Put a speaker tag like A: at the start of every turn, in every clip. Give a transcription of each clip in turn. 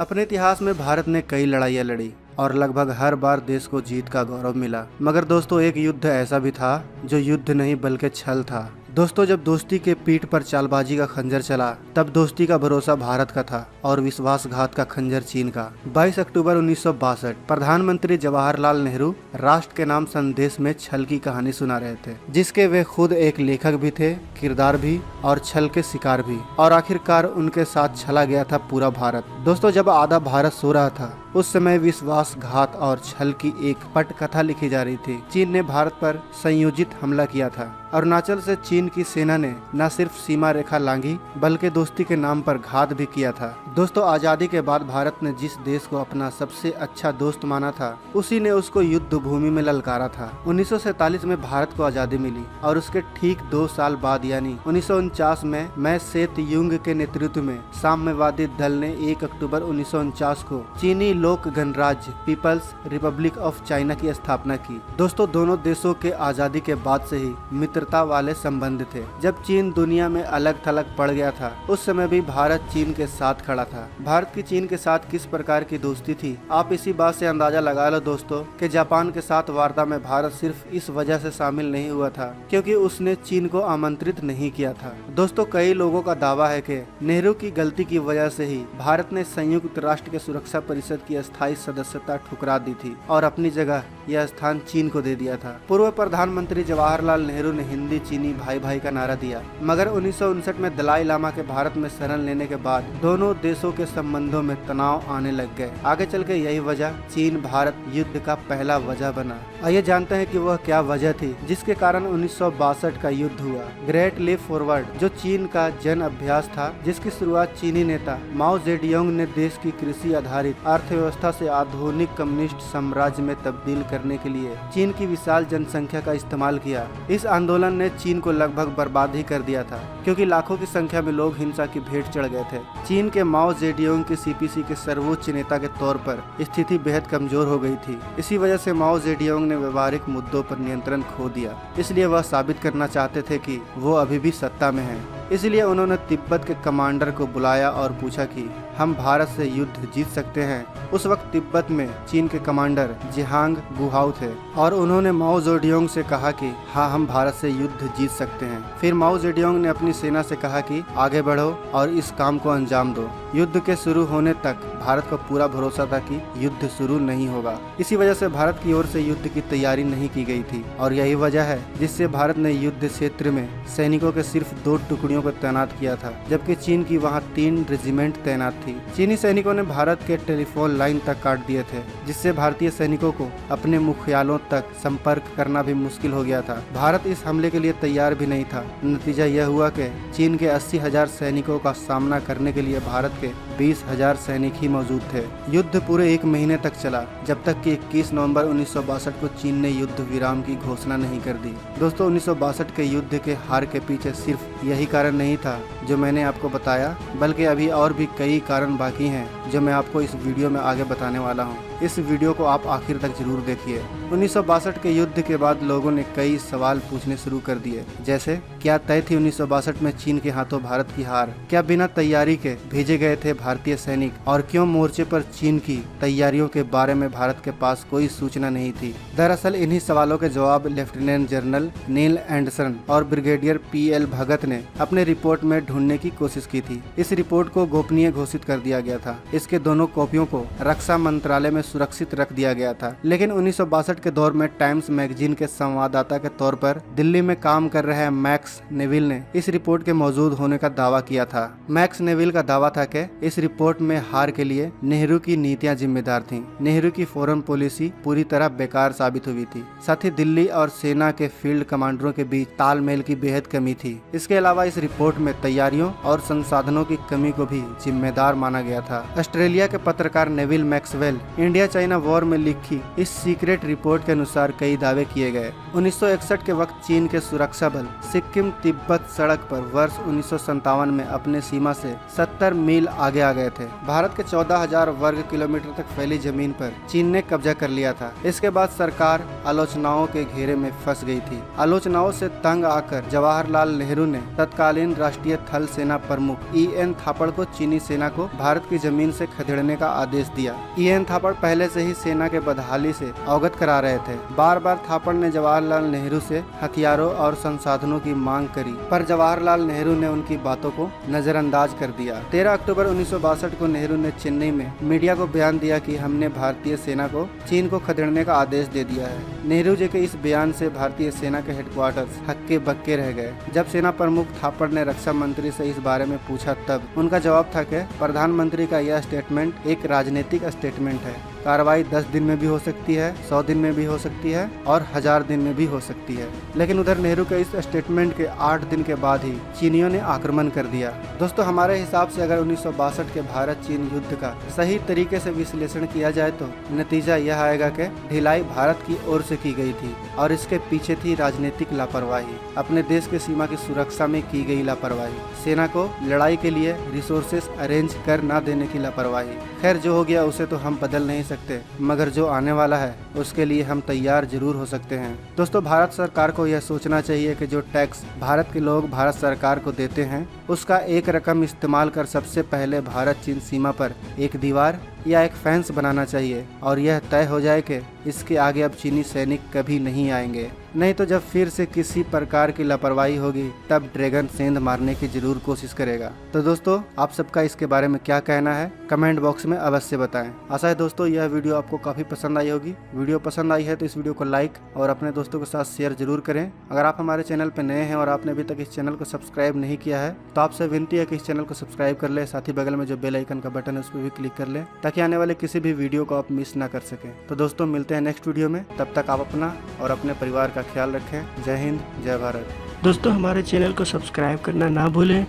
A: अपने इतिहास में भारत ने कई लड़ाइयाँ लड़ी और लगभग हर बार देश को जीत का गौरव मिला। मगर दोस्तों, एक युद्ध ऐसा भी था जो युद्ध नहीं बल्कि छल था। दोस्तों, जब दोस्ती के पीठ पर चालबाजी का खंजर चला, तब दोस्ती का भरोसा भारत का था और विश्वासघात का खंजर चीन का। 22 अक्टूबर 1962 प्रधानमंत्री जवाहरलाल नेहरू राष्ट्र के नाम संदेश में छल की कहानी सुना रहे थे, जिसके वे खुद एक लेखक भी थे, किरदार भी और छल के शिकार भी। और आखिरकार उनके साथ छला गया था पूरा भारत। दोस्तों, जब आधा भारत सो रहा था, उस समय विश्वासघात और छल की एक पटकथा लिखी जा रही थी। चीन ने भारत पर संयोजित हमला किया था। अरुणाचल से चीन की सेना ने न सिर्फ सीमा रेखा लांघी बल्कि दोस्ती के नाम पर घात भी किया था। दोस्तों, आजादी के बाद भारत ने जिस देश को अपना सबसे अच्छा दोस्त माना था, उसी ने उसको युद्ध भूमि में ललकारा था। 1947 में भारत को आजादी मिली और उसके ठीक 2 साल बाद यानी 1949 में मै सेत युंग के नेतृत्व में साम्यवादी दल ने 1 अक्टूबर 1949 को चीनी लोक गणराज्य पीपल्स रिपब्लिक ऑफ चाइना की स्थापना की। दोस्तों, दोनों देशों के आजादी के बाद से ही मित्रता वाले संबंध थे। जब चीन दुनिया में अलग थलग पड़ गया था, उस समय भी भारत चीन के साथ खड़ा था। भारत की चीन के साथ किस प्रकार की दोस्ती थी, आप इसी बात से अंदाजा लगा लो दोस्तों कि जापान के साथ वार्ता में भारत सिर्फ इस वजह से शामिल नहीं हुआ था क्योंकि उसने चीन को आमंत्रित नहीं किया था। दोस्तों, कई लोगों का दावा है कि नेहरू की गलती की वजह से ही भारत ने संयुक्त राष्ट्र के सुरक्षा परिषद की अस्थायी सदस्यता ठुकरा दी थी और अपनी जगह यह स्थान चीन को दे दिया था। पूर्व प्रधानमंत्री जवाहरलाल नेहरू ने हिंदी चीनी भाई भाई का नारा दिया, मगर 1959 में दलाई लामा के भारत में शरण लेने के बाद दोनों देशों के संबंधों में तनाव आने लग गए। आगे चल के यही वजह चीन भारत युद्ध का पहला वजह बना। आइए जानते हैं कि वह क्या वजह थी जिसके कारण 1962 का युद्ध हुआ। ग्रेट लीप फॉरवर्ड, जो चीन का जन अभ्यास था, जिसकी शुरुआत चीनी नेता माओ जेडोंग ने देश की कृषि आधारित अर्थव्यवस्था से आधुनिक कम्युनिस्ट साम्राज्य में तब्दील करने के लिए चीन की विशाल जनसंख्या का इस्तेमाल किया। इस आंदोलन ने चीन को लगभग बर्बाद ही कर दिया था क्योंकि लाखों की संख्या में लोग हिंसा की भेंट चढ़ गए थे। चीन के माओ जेडोंग की सीपीसी के सर्वोच्च नेता के तौर पर स्थिति बेहद कमजोर हो गई थी। इसी वजह से माओ जेडोंग ने व्यवहारिक मुद्दों पर नियंत्रण खो दिया, इसलिए वह साबित करना चाहते थे कि वो अभी भी सत्ता में हैं। इसलिए उन्होंने तिब्बत के कमांडर को बुलाया और पूछा कि हम भारत से युद्ध जीत सकते हैं। उस वक्त तिब्बत में चीन के कमांडर जिहांग गुहाओ थे और उन्होंने माओ जेडोंग से कहा कि हाँ, हम भारत से युद्ध जीत सकते हैं। फिर माओ जेडोंग ने अपनी सेना से कहा कि आगे बढ़ो और इस काम को अंजाम दो। युद्ध के शुरू होने तक भारत को पूरा भरोसा था कि युद्ध शुरू नहीं होगा। इसी वजह से भारत की ओर से युद्ध की तैयारी नहीं की गई थी और यही वजह है जिससे भारत ने युद्ध क्षेत्र में सैनिकों के सिर्फ 2 टुकड़ियों को तैनात किया था, जबकि चीन की वहां 3 रेजिमेंट तैनात थी। चीनी सैनिकों ने भारत के टेलीफोन लाइन तक काट दिए थे, जिससे भारतीय सैनिकों को अपने मुख्यालयों तक संपर्क करना भी मुश्किल हो गया था। भारत इस हमले के लिए तैयार भी नहीं था। नतीजा यह हुआ कि चीन के 80,000 सैनिकों का सामना करने के लिए भारत के 20,000 सैनिक ही मौजूद थे। युद्ध पूरे 1 महीने तक चला, जब तक कि 21 नवंबर 1962 को चीन ने युद्ध विराम की घोषणा नहीं कर दी। दोस्तों, 1962 के युद्ध के हार के पीछे सिर्फ यही कारण नहीं था जो मैंने आपको बताया, बल्कि अभी और भी कई कारण बाकी हैं जो मैं आपको इस वीडियो में आगे बताने वाला हूँ। इस वीडियो को आप आखिर तक जरूर देखिए। 1962 के युद्ध के बाद लोगों ने कई सवाल पूछने शुरू कर दिए, जैसे क्या तय थी 1962 में चीन के हाथों भारत की हार? क्या बिना तैयारी के भेजे गए थे भारतीय सैनिक? और क्यों मोर्चे पर चीन की तैयारियों के बारे में भारत के पास कोई सूचना नहीं थी? दरअसल इन्हीं सवालों के जवाब लेफ्टिनेंट जनरल नील एंडरसन और ब्रिगेडियर PL भगत ने अपने रिपोर्ट में ढूंढने की कोशिश की थी। इस रिपोर्ट को गोपनीय घोषित कर दिया गया था। इसके दोनों कॉपियों को रक्षा मंत्रालय में सुरक्षित रख दिया गया था। लेकिन 1962 के दौर में टाइम्स मैगजीन के संवाददाता के तौर पर दिल्ली में काम कर रहे मैक्स नेविल ने इस रिपोर्ट के मौजूद होने का दावा किया था। मैक्स नेविल का दावा था कि इस रिपोर्ट में हार के लिए नेहरू की नीतियां जिम्मेदार थीं। नेहरू की फॉरेन पॉलिसी पूरी तरह बेकार साबित हुई थी। साथ ही दिल्ली और सेना के फील्ड कमांडरों के बीच तालमेल की बेहद कमी थी। इसके अलावा इस रिपोर्ट में तैयारियों और संसाधनों की कमी को भी जिम्मेदार माना गया था। ऑस्ट्रेलिया के पत्रकार Neville Maxwell India China war में लिखी इस सीक्रेट रिपोर्ट के अनुसार कई दावे किए गए। 1961 के वक्त चीन के सुरक्षा बल सिक्किम तिब्बत सड़क पर वर्ष 1957 में अपने सीमा से 70 मील आगे आ गए थे। भारत के 14,000 वर्ग किलोमीटर तक फैली जमीन पर चीन ने कब्जा कर लिया था। इसके बाद सरकार आलोचनाओं के घेरे में फंस गई थी। आलोचनाओं से तंग आकर जवाहरलाल नेहरू ने तत्काल तत्कालीन राष्ट्रीय थल सेना प्रमुख E.N. थापड़ को चीनी सेना को भारत की जमीन से खदेड़ने का आदेश दिया। E.N. थापड़ पहले से ही सेना के बदहाली से अवगत करा रहे थे। बार बार थापड़ ने जवाहरलाल नेहरू से हथियारों और संसाधनों की मांग करी, पर जवाहरलाल नेहरू ने उनकी बातों को नजरअंदाज कर दिया। 13 अक्टूबर 1962 को नेहरू ने चेन्नई में मीडिया को बयान दिया कि हमने भारतीय सेना को चीन को खदेड़ने का आदेश दे दिया है। नेहरू जी के इस बयान से भारतीय सेना के हेडक्वार्टर्स हक्के बक्के रह गए। जब सेना प्रमुख थापड़ ने रक्षा मंत्री से इस बारे में पूछा तब उनका जवाब था कि प्रधानमंत्री का यह स्टेटमेंट एक राजनीतिक स्टेटमेंट है। कार्रवाई 10 दिन में भी हो सकती है, 100 दिन में भी हो सकती है और 1000 दिन में भी हो सकती है। लेकिन उधर नेहरू के इस स्टेटमेंट के 8 दिन के बाद ही चीनियों ने आक्रमण कर दिया। दोस्तों, हमारे हिसाब से अगर 1962 के भारत चीन युद्ध का सही तरीके से विश्लेषण किया जाए तो नतीजा यह आएगा कि ढिलाई भारत की ओर से की गई थी और इसके पीछे थी राजनीतिक लापरवाही, अपने देश की सीमा की सुरक्षा में की गई लापरवाही, सेना को लड़ाई के लिए रिसोर्सेस अरेंज कर न देने की लापरवाही। खैर, जो हो गया उसे तो हम बदल नहीं सकते, मगर जो आने वाला है उसके लिए हम तैयार जरूर हो सकते हैं। दोस्तों, भारत सरकार को यह सोचना चाहिए कि जो टैक्स भारत के लोग भारत सरकार को देते हैं उसका एक रकम इस्तेमाल कर सबसे पहले भारत चीन सीमा पर एक दीवार या एक फेंस बनाना चाहिए और यह तय हो जाए कि इसके आगे अब चीनी सैनिक कभी नहीं आएंगे। नहीं तो जब फिर से किसी प्रकार की लापरवाही होगी तब ड्रैगन सेंध मारने की जरूर कोशिश करेगा। तो दोस्तों, आप सबका इसके बारे में क्या कहना है कमेंट बॉक्स में अवश्य बताएं। आशा है दोस्तों यह वीडियो आपको काफी पसंद आई होगी। वीडियो पसंद आई है तो इस वीडियो को लाइक और अपने दोस्तों के साथ शेयर जरूर करें। अगर आप हमारे चैनल पर नए हैं और आपने अभी तक इस चैनल को सब्सक्राइब नहीं किया है तो आपसे विनती है कि इस चैनल को सब्सक्राइब कर ले, साथ ही बगल में जो बेल आइकन का बटन है उस पर भी क्लिक कर ले ताकि आने वाले किसी भी वीडियो को आप मिस ना कर सकें। तो दोस्तों, मिलते हैं नेक्स्ट वीडियो में। तब तक आप अपना और अपने परिवार का ख्याल रखें। जय हिंद, जय भारत।
B: दोस्तों, हमारे चैनल को सब्सक्राइब करना ना भूलें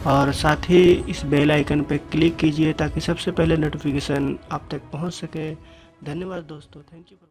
B: और साथ ही इस बेल आइकन पर क्लिक कीजिए ताकि सबसे पहले नोटिफिकेशन आप तक पहुंच सके। धन्यवाद दोस्तों, थैंक यू।